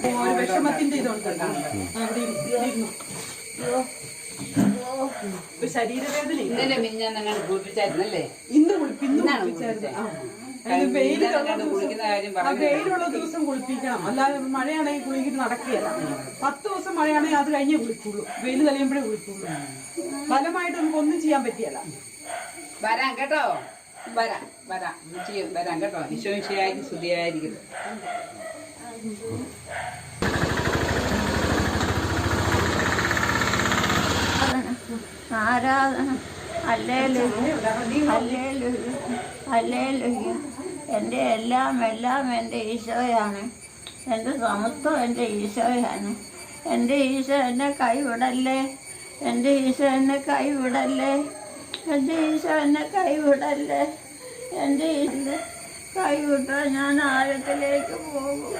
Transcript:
ഒരു വിഷമത്തിന്റെ ഇതുണ്ട്. ശരീരവേദന ഇന്ന് വെയിലുള്ള ദിവസം കുളിപ്പിക്കണം. അല്ലാതെ മഴയാണെങ്കിൽ കുളിക്കിട്ട് നടക്കുകയല്ല. 10 ദിവസം മഴയാണെങ്കിൽ അത് കഴിഞ്ഞേ കുളിക്കുള്ളൂ. വെയിൽ തെളിയുമ്പോഴേ കുളിക്കുള്ളൂ. ഫലമായിട്ട് നമുക്ക് ഒന്നും ചെയ്യാൻ പറ്റിയല്ല. വരാം കേട്ടോ, വരാം കേട്ടോ. ഈശോയും സ്തുതിയായിരിക്കും. ആരാധന. Hallelujah, hallelujah, hallelujah. എൻ്റെ എല്ലാം എൻ്റെ ഈശോയാണ്. എൻ്റെ സമസ്തം എൻ്റെ ഈശോയാണ്. എൻ്റെ ഈശോ എന്നെ കൈവിടല്ലേ, എൻ്റെ ഈശോ എന്നെ കൈവിടല്ലേ, എൻ്റെ ഈശോ എന്നെ കൈവിടല്ലേ. എൻ്റെ ഈശോ കൈവിട്ടാൽ ഞാൻ ആഴത്തിലേക്ക് പോകും.